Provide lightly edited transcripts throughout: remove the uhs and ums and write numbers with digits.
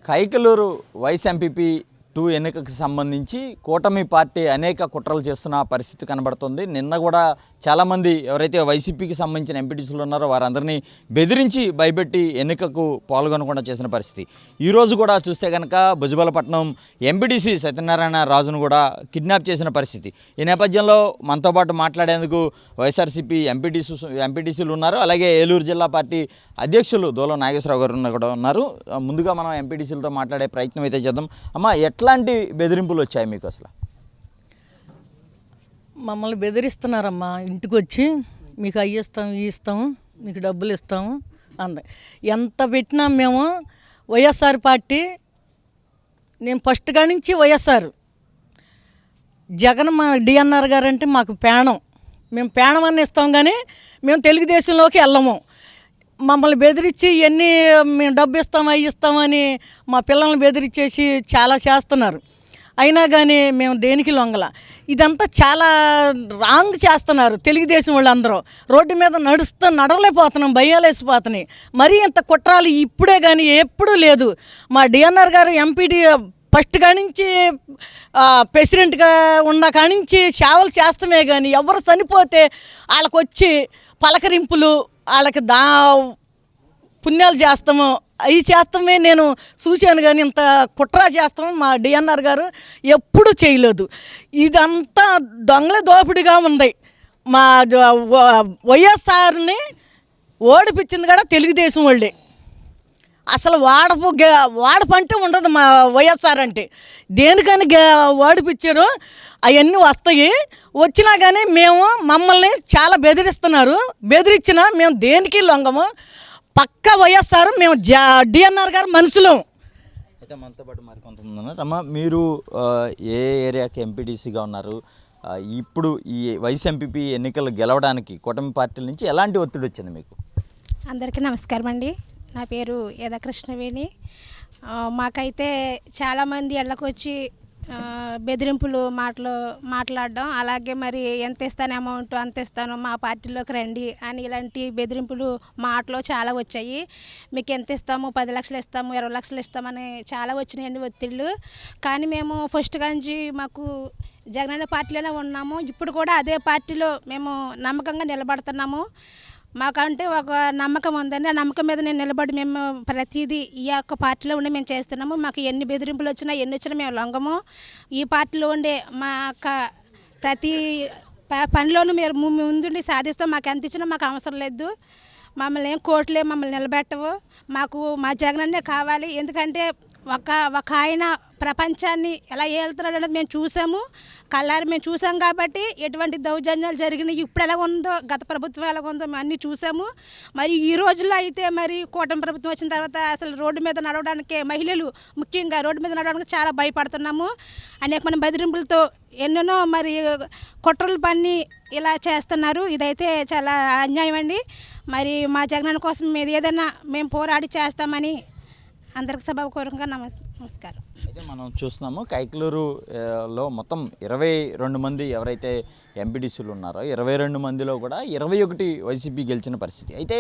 Kaikaluru vice MPP 2 ఎన్నికకు సంబంధించి కూటమి పార్టీ అనేక కుట్రలు చేస్తున్న పరిస్థితి కనబడుతుంది. నిన్న కూడా చాలామంది ఎవరైతే వైసీపీకి సంబంధించిన ఎంపీటీసీలు ఉన్నారో వారందరినీ బెదిరించి భయపెట్టి ఎన్నికకు పాల్గొనకుండా చేసిన పరిస్థితి. ఈరోజు కూడా చూస్తే కనుక భుజబలపట్నం ఎంపీటీసీ సత్యనారాయణ రాజును కూడా కిడ్నాప్ చేసిన పరిస్థితి. ఈ నేపథ్యంలో మనతో పాటు మాట్లాడేందుకు వైఎస్ఆర్సీపీ ఎంపీటీసీలు ఉన్నారు. అలాగే ఏలూరు జిల్లా పార్టీ అధ్యక్షులు దోలం నాగేశ్వరరావు గారు కూడా ఉన్నారు. ముందుగా మనం ఎంపీటీసీలతో మాట్లాడే ప్రయత్నం అయితే చేద్దాం. అమ్మ, ఎట్లాంటి బెదిరింపులు వచ్చాయి మీకు? అసలు మమ్మల్ని బెదిరిస్తున్నారమ్మా. ఇంటికి వచ్చి మీకు అవి ఇస్తాము, ఇవి ఇస్తాము, మీకు డబ్బులు ఇస్తాము అంద. ఎంత పెట్టినా మేము వైఎస్ఆర్ పార్టీ, నేను ఫస్ట్ కాడి నుంచి వైఎస్ఆర్. జగన్ మా డిఎన్ఆర్ గారు అంటే మాకు ప్రాణం. మేము ప్రాణం అని ఇస్తాం, కానీ మేము తెలుగుదేశంలోకి వెళ్ళము. మమ్మల్ని బెదిరించి ఎన్ని మేము డబ్బు ఇస్తాము, అవి ఇస్తామని మా పిల్లల్ని బెదిరించేసి చాలా చేస్తున్నారు. అయినా కానీ మేము దేనికి లొంగల. ఇదంతా చాలా రాంగ్ చేస్తున్నారు తెలుగుదేశం వాళ్ళందరూ. రోడ్డు మీద నడవలేకపోతున్నాం, భయాలేసిపోతున్నాయి. మరీ ఇంత కుట్రాలు ఇప్పుడే కానీ ఎప్పుడూ లేదు. మా డిఎన్ఆర్ గారు ఎంపీడీ ఫస్ట్ కానించి ప్రెసిడెంట్గా ఉన్న కానించి సేవలు చేస్తామే, కానీ ఎవరు చనిపోతే వాళ్ళకు వచ్చి పలకరింపులు, వాళ్ళకి పుణ్యాలు చేస్తాము, అవి చేస్తామే నేను చూశాను. కానీ ఇంత కుట్ర చేస్తాము మా డిఎన్ఆర్ గారు ఎప్పుడూ చేయలేదు. ఇదంతా దొంగల దోపిడిగా ఉంది. మా వైఎస్ఆర్ని ఓడిపించింది కూడా తెలుగుదేశం వాళ్ళే. అసలు వాడపు అంటే ఉండదు మా వైఎస్ఆర్ అంటే. దేనికని ఓడిపించారు అవన్నీ వస్తాయి. వచ్చినా కానీ మమ్మల్ని చాలా బెదిరిస్తున్నారు. బెదిరించినా మేము దేనికి లొంగము. పక్క వైఎస్ఆర్, మేము డిఎన్ఆర్ గారు మనుషులు. అయితే మనతో పాటు మరి కొంతమంది ఉన్నారు. అమ్మ, మీరు ఏ ఏరియాకి ఎంపీటీసీగా ఉన్నారు? ఇప్పుడు ఈ వైస్ ఎంపీపీ ఎన్నికలు గెలవడానికి కూటమి పార్టీల నుంచి ఎలాంటి ఒత్తిడి వచ్చింది మీకు? అందరికీ నమస్కారం అండి. నా పేరు యదా కృష్ణవేణి. మాకైతే చాలామంది ఇళ్ళకు వచ్చి బెదిరింపులు మాట్లాడడం, అలాగే మరి ఎంత ఇస్తాను అమౌంట్ అంత ఇస్తాను, మా పార్టీలోకి రండి అని ఇలాంటి బెదిరింపులు మాటలు చాలా వచ్చాయి. మీకు ఎంత ఇస్తాము, 10 లక్షలు ఇస్తాము, 20 లక్షలు ఇస్తామని చాలా వచ్చినాయండి ఒత్తిళ్ళు. కానీ మేము ఫస్ట్ నుంచి మాకు జగనన్న పార్టీలోనే ఉన్నాము. ఇప్పుడు కూడా అదే పార్టీలో మేము నమ్మకంగా నిలబడుతున్నాము. మాకంటే ఒక నమ్మకం ఉందండి. ఆ నమ్మకం మీద నేను నిలబడి మేము ప్రతిదీ ఈ యొక్క పార్టీలో ఉండి మేము చేస్తున్నాము. మాకు ఎన్ని బెదిరింపులు వచ్చినా ఎన్ని వచ్చినా మేము లొంగము. ఈ పార్టీలో ఉండే మా యొక్క ప్రతి పనిలోనూ మీరు ముందుండి సాధిస్తాం. మాకు ఎంత ఇచ్చినా మాకు అవసరం లేదు. మమ్మల్ని ఏం కోర్టులే మమ్మల్ని నిలబెట్టవు. మాకు మా జగనన్నే కావాలి. ఎందుకంటే ఒక ఆయన ప్రపంచాన్ని ఎలా ఏళ్తున్నాడు అనేది మేము చూసాము, కళ్ళారి మేము చూసాం. కాబట్టి ఎటువంటి దౌర్జన్యాలు జరిగినాయి, ఇప్పుడు ఎలా ఉందో, గత ప్రభుత్వం ఎలా ఉందో మేము అన్నీ చూసాము. మరి ఈ రోజుల్లో అయితే మరి కూటమి ప్రభుత్వం వచ్చిన తర్వాత అసలు రోడ్డు మీద నడవడానికి, మహిళలు ముఖ్యంగా రోడ్డు మీద నడవడానికి చాలా భయపడుతున్నాము. అనేక మంది బెదిరింపులతో ఎన్నెన్నో మరి కుట్రలు పన్ని ఇలా చేస్తున్నారు. ఇదైతే చాలా అన్యాయం అండి. మరి మా జగనన్న కోసం మీద ఏదైనా మేము పోరాడి చేస్తామని అందరికి సభాపూర్వకంగా నమస్కారం. అయితే మనం చూస్తున్నాము కైకలూరులో మొత్తం 22 మంది ఎవరైతే ఎంపీటీసీలు ఉన్నారో 22 మందిలో కూడా 21 వైసీపీ గెలిచిన పరిస్థితి. అయితే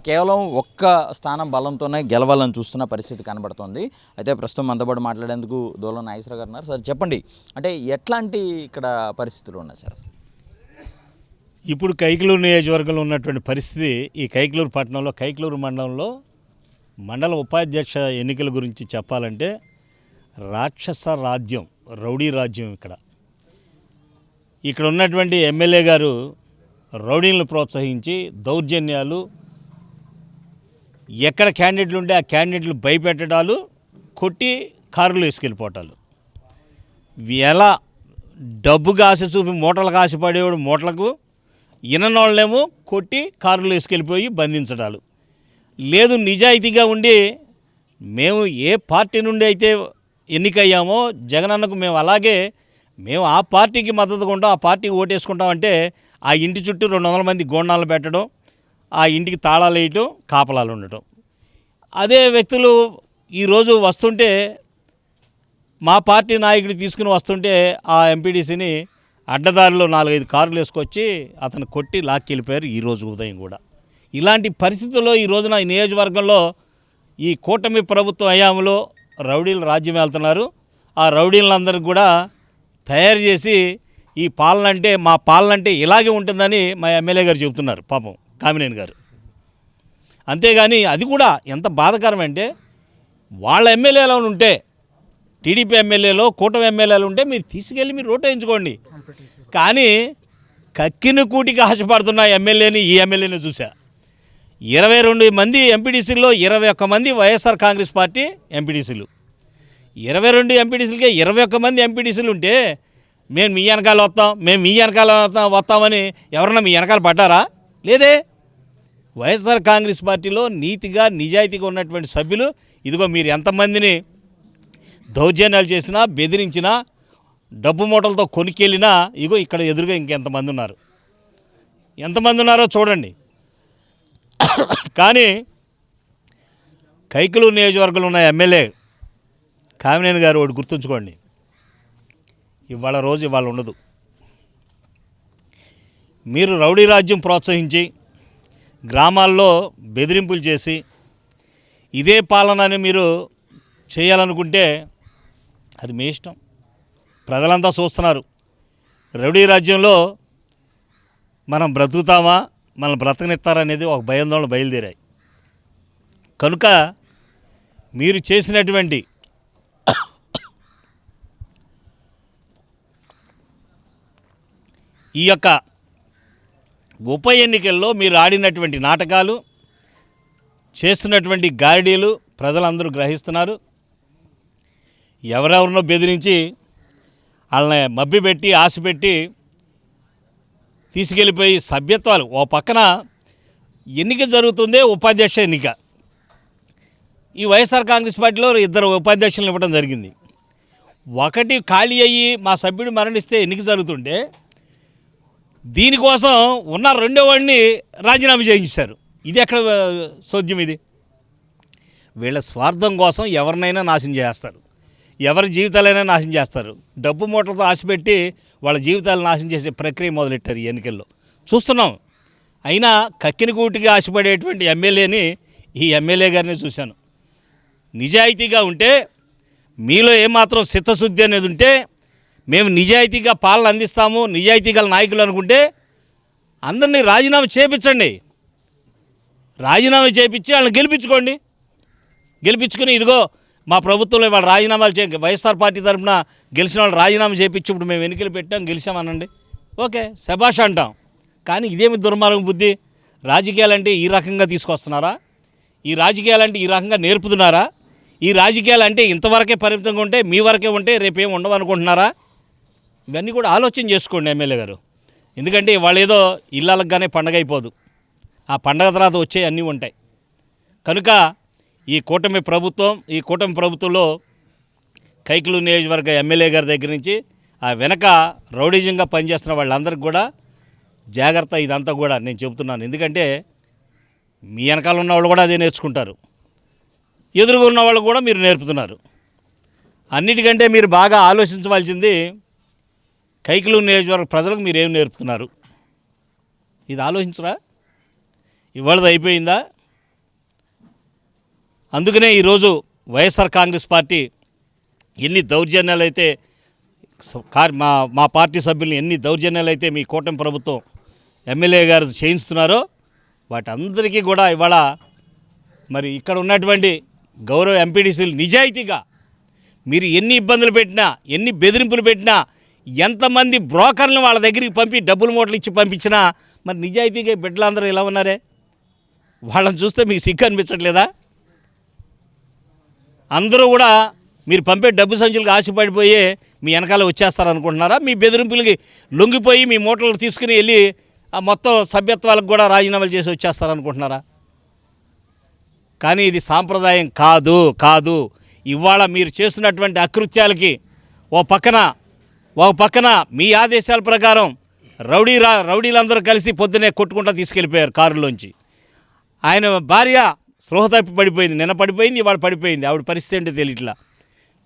కేవలం ఒక్క స్థానం బలంతోనే గెలవాలని చూస్తున్న పరిస్థితి కనబడుతోంది. అయితే ప్రస్తుతం మనతో మాట్లాడేందుకు దోలం నాగేశ్వరరావు గారు ఉన్నారు. సార్ చెప్పండి, అంటే ఎట్లాంటి ఇక్కడ పరిస్థితులు ఉన్నాయి సార్? ఇప్పుడు కైకలూరు నియోజకవర్గంలో ఉన్నటువంటి పరిస్థితి, ఈ కైకలూరు పట్టణంలో కైకలూరు మండలంలో మండల ఉపాధ్యక్ష ఎన్నికల గురించి చెప్పాలంటే రాక్షస రాజ్యం, రౌడీ రాజ్యం. ఇక్కడ ఉన్నటువంటి ఎమ్మెల్యే గారు రౌడీలను ప్రోత్సహించి దౌర్జన్యాలు, ఎక్కడ క్యాండిడేట్లు ఉంటే ఆ క్యాండిడేట్లు భయపెట్టడాలు, కొట్టి కారులు వేసుకెళ్ళిపోవటాలు. ఎలా డబ్బుగా ఆశ చూపి మూటలకు ఆశపడేవాడు మూటలకు, ఇననోళ్ళేమో కొట్టి కారులు వేసుకెళ్ళిపోయి బంధించడాలు. లేదు, నిజాయితీగా ఉండి మేము ఏ పార్టీ నుండి అయితే ఎన్నికయ్యామో జగనన్నకు మేము ఆ పార్టీకి మద్దతుగా ఉంటాం, ఆ పార్టీకి ఓటేసుకుంటామంటే ఆ ఇంటి చుట్టూ 200 మంది గోండాలు పెట్టడం, ఆ ఇంటికి తాళాలు వేయటం, కాపలాలు ఉండటం. అదే వ్యక్తులు ఈరోజు వస్తుంటే మా పార్టీ నాయకుడు తీసుకుని వస్తుంటే ఆ ఎంపీడీసీని అడ్డదారిలో 4-5 కార్లు వేసుకొచ్చి అతను కొట్టి లాక్కెళ్ళిపోయారు ఈరోజు ఉదయం కూడా. ఇలాంటి పరిస్థితుల్లో ఈ రోజున ఈ నియోజకవర్గంలో ఈ కూటమి ప్రభుత్వం హయాంలో రౌడీలు రాజ్యం వెళ్తున్నారు. ఆ రౌడీలందరికీ కూడా తయారు చేసి ఈ పాలన అంటే మా పాలన అంటే ఇలాగే ఉంటుందని మా ఎమ్మెల్యే గారు చెబుతున్నారు పాపం కామినేని గారు. అంతేగాని అది కూడా ఎంత బాధాకరం అంటే వాళ్ళ ఎమ్మెల్యేలో ఉంటే టీడీపీ ఎమ్మెల్యేలో కూటమి ఎమ్మెల్యేలు ఉంటే మీరు తీసుకెళ్ళి మీరు ఓటు వేయించుకోండి. కానీ కక్కిన కూటికి ఆశపడుతున్న ఎమ్మెల్యేని ఈ ఎమ్మెల్యేని చూసా. 22 మంది ఎంపీటీసీల్లో 21 మంది వైఎస్ఆర్ కాంగ్రెస్ పార్టీ ఎంపీటీసీలు. 22 ఎంపీటీసీలకే 21 మంది ఎంపీటీసీలు ఉంటే మేము మీ వెనకాల వస్తాం, మేము మీ వెనకాల వస్తామని ఎవరన్నా మీ వెనకాల పడ్డారా? లేదే. వైఎస్ఆర్ కాంగ్రెస్ పార్టీలో నీతిగా నిజాయితీగా ఉన్నటువంటి సభ్యులు ఇదిగో మీరు ఎంతమందిని దౌర్జన్యాలు చేసినా బెదిరించినా డబ్బు మూటలతో కొనుక్కెళ్ళినా ఇగో ఇక్కడ ఎదురుగా ఇంకెంతమంది ఉన్నారు, ఎంతమంది ఉన్నారో చూడండి. కానీ కైకలూరు నియోజకవర్గంలో ఉన్న ఎమ్మెల్యే కామినేని గారు ఒకటి గుర్తుంచుకోండి, ఇవాళ రోజు ఇవాళ ఉండదు. మీరు రౌడీ రాజ్యం ప్రోత్సహించి గ్రామాల్లో బెదిరింపులు చేసి ఇదే పాలనని మీరు చేయాలనుకుంటే అది మీ ఇష్టం. ప్రజలంతా చూస్తున్నారు. రౌడీ రాజ్యంలో మనం బ్రతుకుతామా, మనం బ్రతకనిస్తారనేది ఒక భయాందోళన బయలుదేరాయి. కనుక మీరు చేసినటువంటి ఈ యొక్క ఉప ఎన్నికల్లో మీరు ఆడినటువంటి నాటకాలు, చేస్తున్నటువంటి గారడీలు ప్రజలందరూ గ్రహిస్తున్నారు. ఎవరెవరినో బెదిరించి వాళ్ళని మభ్యపెట్టి ఆశపెట్టి తీసుకెళ్ళిపోయి సభ్యత్వాలు. ఓ పక్కన ఎన్నిక జరుగుతుందే ఉపాధ్యక్ష ఎన్నిక. ఈ వైఎస్ఆర్ కాంగ్రెస్ పార్టీలో 2 ఉపాధ్యక్షులను ఇవ్వడం జరిగింది. ఒకటి ఖాళీ అయ్యి మా సభ్యుడు మరణిస్తే ఎన్నిక జరుగుతుంటే దీనికోసం ఉన్న 2వ వాడిని రాజీనామా చేయించారు. ఇది ఎక్కడ సోద్యం? ఇది వీళ్ళ స్వార్థం కోసం ఎవరినైనా నాశనం చేస్తారు, ఎవరి జీవితాలైనా నాశనం చేస్తారు. డబ్బు మూటలతో ఆశపెట్టి వాళ్ళ జీవితాలు నాశనం చేసే ప్రక్రియ మొదలెట్టారు ఈ ఎన్నికల్లో చూస్తున్నాం. అయినా కక్కిన కూటికి ఆశపడేటువంటి ఎమ్మెల్యేని ఈ ఎమ్మెల్యే గారిని చూశాను. నిజాయితీగా ఉంటే, మీలో ఏమాత్రం చిత్తశుద్ధి అనేది ఉంటే, మేము నిజాయితీగా పాలన అందిస్తాము, నిజాయితీ గల నాయకులు అనుకుంటే అందరినీ రాజీనామా చేయించండి. రాజీనామా చేయించి వాళ్ళని గెలిపించుకోండి. గెలిపించుకుని ఇదిగో మా ప్రభుత్వంలో వాళ్ళు రాజీనామాలు వైఎస్ఆర్ పార్టీ తరఫున గెలిచిన వాళ్ళు రాజీనామా చేయించి ఇప్పుడు మేము ఎన్నికలు పెట్టాం గెలిచామనండి, ఓకే శభాష్ అంటాం. కానీ ఇదేమి దుర్మార్గం బుద్ధి? రాజకీయాలంటే ఈ రకంగా తీసుకొస్తున్నారా? ఈ రాజకీయాలంటే ఈ రకంగా నేర్పుతున్నారా? ఈ రాజకీయాలంటే ఇంతవరకే పరిమితంగా ఉంటే మీ వరకే ఉంటే రేపేం ఉండవు అనుకుంటున్నారా? ఇవన్నీ కూడా ఆలోచన చేసుకోండి ఎమ్మెల్యే గారు. ఎందుకంటే వాళ్ళు ఏదో ఇళ్ళగానే పండగ అయిపోదు, ఆ పండగ తర్వాత వచ్చే అన్నీ ఉంటాయి. కనుక ఈ కూటమి ప్రభుత్వంలో కైకలూరు నియోజకవర్గ ఎమ్మెల్యే గారి దగ్గర నుంచి ఆ వెనక రౌడీజంగా పనిచేస్తున్న వాళ్ళందరికీ కూడా జాగ్రత్త. ఇదంతా కూడా నేను చెబుతున్నాను. ఎందుకంటే మీ వెనకాల ఉన్న వాళ్ళు కూడా అదే నేర్చుకుంటారు, ఎదురుగా ఉన్న వాళ్ళు కూడా మీరు నేర్పుతున్నారు. అన్నిటికంటే మీరు బాగా ఆలోచించవలసింది కైకలూరు నియోజకవర్గ ప్రజలకు మీరు ఏం నేర్పుతున్నారు, ఇది ఆలోచించరా? ఇవాళది అయిపోయిందా? అందుకనే ఈరోజు వైఎస్ఆర్ కాంగ్రెస్ పార్టీ ఎన్ని దౌర్జన్యాలు అయితే మా పార్టీ సభ్యుల్ని ఎన్ని దౌర్జన్యాలు అయితే మీ కూటమి ప్రభుత్వం ఎమ్మెల్యే గారు చేయిస్తున్నారో వాటందరికీ కూడా ఇవాళ మరి ఇక్కడ ఉన్నటువంటి గౌరవ ఎంపీటీసీలు నిజాయితీగా మీరు ఎన్ని ఇబ్బందులు పెట్టినా, ఎన్ని బెదిరింపులు పెట్టినా, ఎంతమంది బ్రోకర్లను వాళ్ళ దగ్గరికి పంపి డబ్బులు మూటలు ఇచ్చి పంపించినా మరి నిజాయితీగా బిడ్డలందరూ ఇలా ఉన్నారే, వాళ్ళని చూస్తే మీకు సిగ్గు అనిపించట్లేదా? అందరూ కూడా మీరు పంపే డబ్బు సంచులకు ఆశపడిపోయి మీ వెనకాల వచ్చేస్తారనుకుంటున్నారా? మీ బెదిరింపులకి లొంగిపోయి మీ మూటలు తీసుకుని వెళ్ళి ఆ మొత్తం సభ్యత్వాలకు కూడా రాజీనామాలు చేసి వచ్చేస్తారనుకుంటున్నారా? కానీ ఇది సాంప్రదాయం కాదు. ఇవాళ మీరు చేస్తున్నటువంటి అకృత్యాలకి ఓ పక్కన మీ ఆదేశాల ప్రకారం రౌడీలందరూ కలిసి పొద్దునే కొట్టుకుంటూ తీసుకెళ్ళిపోయారు కారులోంచి. ఆయన భార్య స్పృహ తప్పి పడిపోయింది, నిన్న పడిపోయింది, ఇవాళ పడిపోయింది. ఆవిడ పరిస్థితి ఏంటో తెలియట్లా.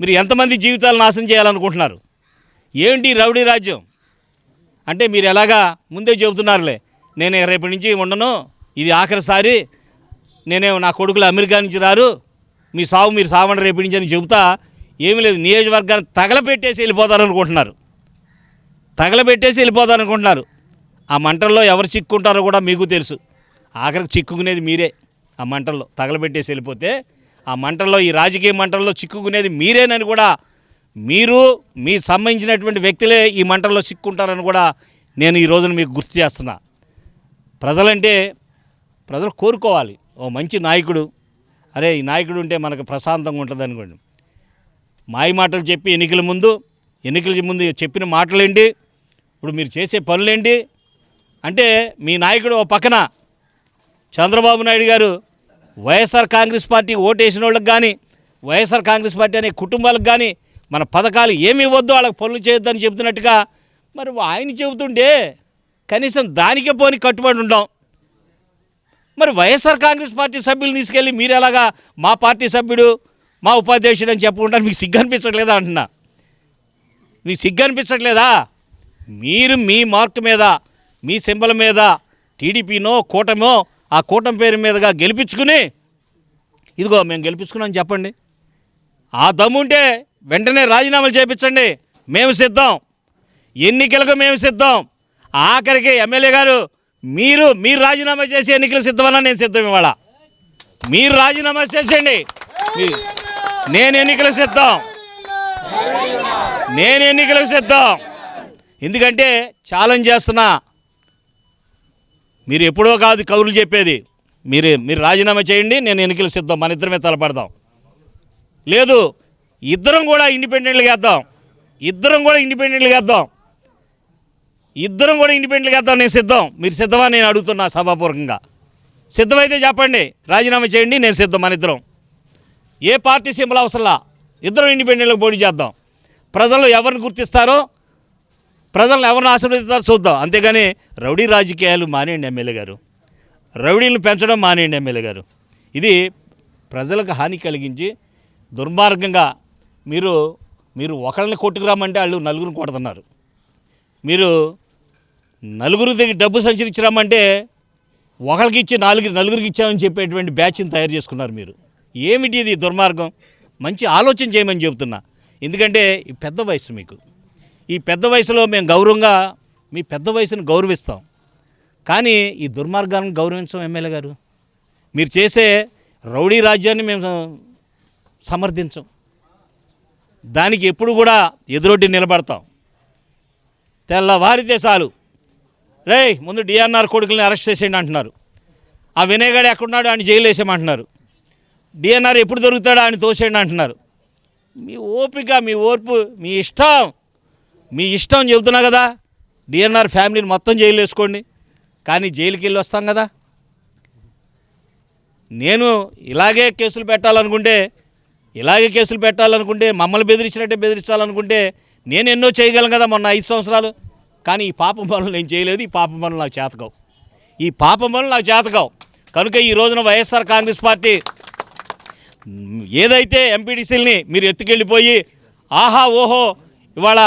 మీరు ఎంతమంది జీవితాలు నాశనం చేయాలనుకుంటున్నారు? ఏంటి రౌడీ రాజ్యం అంటే? మీరు ఎలాగా ముందే చెబుతున్నారులే, నేను రేపటి నుంచి ఉండను, ఇది ఆఖరిసారి, నా కొడుకులు అమెరికా నుంచి రారు, మీ సావు మీరు సావండి రేపు నుంచి అని చెబుతా ఏమీ లేదు. నియోజకవర్గాన్ని తగలబెట్టేసి వెళ్ళిపోతారనుకుంటున్నారు, తగలబెట్టేసి వెళ్ళిపోతారనుకుంటున్నారు. ఆ మంటల్లో ఎవరు చిక్కుంటారో కూడా మీకు తెలుసు. ఆఖరికి చిక్కుకునేది మీరే. ఆ మంటల్లో తగలబెట్టేసి వెళ్ళిపోతే ఆ మంటల్లో, ఈ రాజకీయ మంటల్లో చిక్కుకునేది మీరేనని కూడా, మీరు మీ సంబంధించినటువంటి వ్యక్తులే ఈ మంటల్లో చిక్కుంటారని కూడా నేను ఈ రోజున మీకు గుర్తు చేస్తున్నా. ప్రజలంటే ప్రజలు కోరుకోవాలి ఓ మంచి నాయకుడు, అరే ఈ నాయకుడు ఉంటే మనకు ప్రశాంతంగా ఉంటుంది అనుకోండి. మాయ మాటలు చెప్పి ఎన్నికల ముందు చెప్పిన మాటలేంటి, ఇప్పుడు మీరు చేసే పనులేంటి అంటే, మీ నాయకుడు ఓ పక్కన చంద్రబాబు నాయుడు గారు వైఎస్ఆర్ కాంగ్రెస్ పార్టీ ఓటేసిన వాళ్ళకి కానీ, వైఎస్ఆర్ కాంగ్రెస్ పార్టీ అనే కుటుంబాలకు కానీ మన పథకాలు ఏమి ఇవ్వద్దు, వాళ్ళకి పనులు చేయొద్దని చెబుతున్నట్టుగా మరి ఆయన చెబుతుంటే కనీసం దానికే పోని కట్టుబడి ఉంటాం. మరి వైఎస్ఆర్ కాంగ్రెస్ పార్టీ సభ్యులు తీసుకెళ్ళి మీరు ఎలాగా మా పార్టీ సభ్యుడు, మా ఉపాధ్యక్షుడు అని చెప్పుకుంటారు? మీకు సిగ్గు అనిపించట్లేదా అంటున్నా? మీకు సిగ్గు అనిపించట్లేదా? మీరు మీ మార్క్ మీద, మీ సింబల్ మీద టీడీపీనో కూటమో, ఆ కూటమి పేరు మీదుగా గెలిపించుకుని, ఇదిగో మేము గెలిపించుకున్నాం చెప్పండి. ఆ దమ్ముంటే వెంటనే రాజీనామాలు చేయించండి, మేము సిద్ధం. ఎన్నికలకు మేము సిద్ధం. ఆఖరికి ఎమ్మెల్యే గారు మీరు రాజీనామా చేసి ఎన్నికలు సిద్ధమన్నా నేను సిద్ధం. ఇవాళ మీరు రాజీనామా చేసేయండి, నేను ఎన్నికలకు సిద్ధం, నేను ఎన్నికలకు సిద్ధం. ఎందుకంటే ఛాలెంజ్ చేస్తున్నా. మీరు ఎప్పుడో కాదు కౌరులు చెప్పేది. మీరు రాజీనామా చేయండి, నేను ఎన్నికలకు సిద్ధం, మన ఇద్దరమే తలపడదాం. లేదు ఇద్దరం కూడా ఇండిపెండెంట్గా వేద్దాం, ఇద్దరం కూడా ఇండిపెండెంట్గా వేద్దాం, నేను సిద్ధం. మీరు సిద్ధమా నేను అడుగుతున్నా సభాపూర్వకంగా. సిద్ధమైతే చెప్పండి, రాజీనామా చేయండి, నేను సిద్ధం. మన ఇద్దరం ఏ పార్టీ సింబల్ అవసరంలా, ఇద్దరం ఇండిపెండెంట్గా పోటీ చేద్దాం. ప్రజలు ఎవరిని గుర్తిస్తారో, ప్రజలను ఎవరిని ఆశీర్వదిస్తారో చూద్దాం. అంతేగాని రౌడీ రాజకీయాలు మానేయండి ఎమ్మెల్యే గారు, రౌడీలను పెంచడం మానేయండి ఎమ్మెల్యే గారు. ఇది ప్రజలకు హాని కలిగించి దుర్మార్గంగా మీరు ఒకళ్ళని కొట్టుకురామంటే వాళ్ళు నలుగురిని కొడుతున్నారు. మీరు నలుగురు దగ్గర డబ్బు సంచరించరామంటే ఒకరికి ఇచ్చి నలుగురికి ఇచ్చామని చెప్పేటువంటి బ్యాచ్ని తయారు చేసుకున్నారు మీరు. ఏమిటి ఇది దుర్మార్గం? మంచి ఆలోచన చేయమని చెబుతున్నా. ఎందుకంటే ఈ పెద్ద వయసు మీకు, ఈ పెద్ద వయసులో మేము గౌరవంగా మీ పెద్ద వయసును గౌరవిస్తాం, కానీ ఈ దుర్మార్గాన్ని గౌరవించం ఎమ్మెల్యే గారు. మీరు చేసే రౌడీ రాజ్యాన్ని మేము సమర్థించం, దానికి ఎప్పుడు కూడా ఎదురొడ్డి నిలబడతాం. తెల్లవారితే చాలు, రేయ్ ముందు డిఎన్ఆర్ కొడుకుల్ని అరెస్ట్ చేసేయండి అంటున్నారు. ఆ వినయగాడు ఎక్కడున్నాడు ఆయన జైలు వేసేయమంటున్నారు. డిఎన్ఆర్ ఎప్పుడు దొరుకుతాడో ఆయన తోసేయండి అంటున్నారు. మీ ఓపిక, మీ ఓర్పు, మీ ఇష్టం చెబుతున్నా కదా. డిఎన్ఆర్ ఫ్యామిలీని మొత్తం జైలు వేసుకోండి, కానీ జైలుకి వెళ్ళి వస్తాం కదా. నేను ఇలాగే కేసులు పెట్టాలనుకుంటే మమ్మల్ని బెదిరించినట్టే బెదిరించాలనుకుంటే నేను ఎన్నో చేయగలను కదా మొన్న 5 సంవత్సరాలు. కానీ ఈ పాపం పనులు నేను చేయలేదు, ఈ పాపం పనులు నాకు చేతకావు. కనుక ఈ రోజున వైఎస్ఆర్ కాంగ్రెస్ పార్టీ ఏదైతే ఎంపీటీసీలని మీరు ఎత్తుకెళ్ళిపోయి ఆహా ఓహో ఇవాళ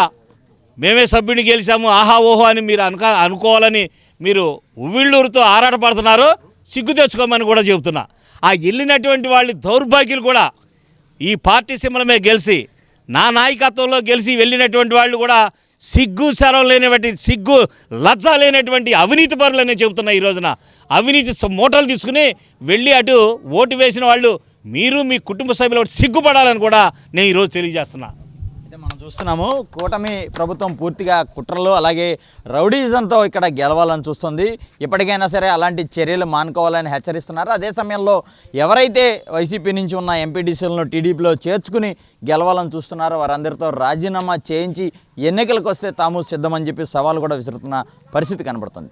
మేమే సభ్యుని గెలిచాము ఆహా ఓహో అని మీరు అనుకోవాలని మీరు ఉవ్విళ్ళూరుతో ఆరాటపడుతున్నారో సిగ్గు తెచ్చుకోమని కూడా చెబుతున్నా. ఆ వెళ్ళినటువంటి వాళ్ళ దౌర్భాగ్యులు కూడా ఈ పార్టీ సింబలమే గెలిచి, నా నాయకత్వంలో గెలిచి వెళ్ళినటువంటి వాళ్ళు కూడా సిగ్గు శరం లేనటువంటి, సిగ్గు లజ్జ లేనటువంటి అవినీతి పరులనే చెబుతున్నా. ఈ రోజున అవినీతి మూటలు తీసుకుని వెళ్ళి అటు ఓటు వేసిన వాళ్ళు మీరు మీ కుటుంబ సభ్యులు సిగ్గుపడాలని కూడా నేను ఈరోజు తెలియజేస్తున్నా. అయితే మనం చూస్తున్నాము కూటమి ప్రభుత్వం పూర్తిగా కుట్రలు అలాగే రౌడీజంతో ఇక్కడ గెలవాలని చూస్తుంది. ఇప్పటికైనా సరే అలాంటి చర్యలు మానుకోవాలని హెచ్చరిస్తున్నారు. అదే సమయంలో ఎవరైతే వైసీపీ నుంచి ఉన్న ఎంపీటీసీలను టీడీపీలో చేర్చుకుని గెలవాలని చూస్తున్నారో వారందరితో రాజీనామా చేయించి ఎన్నికలకు వస్తే తాము సిద్ధమని చెప్పి సవాల్ కూడా విసురుతున్న పరిస్థితి కనబడుతుంది.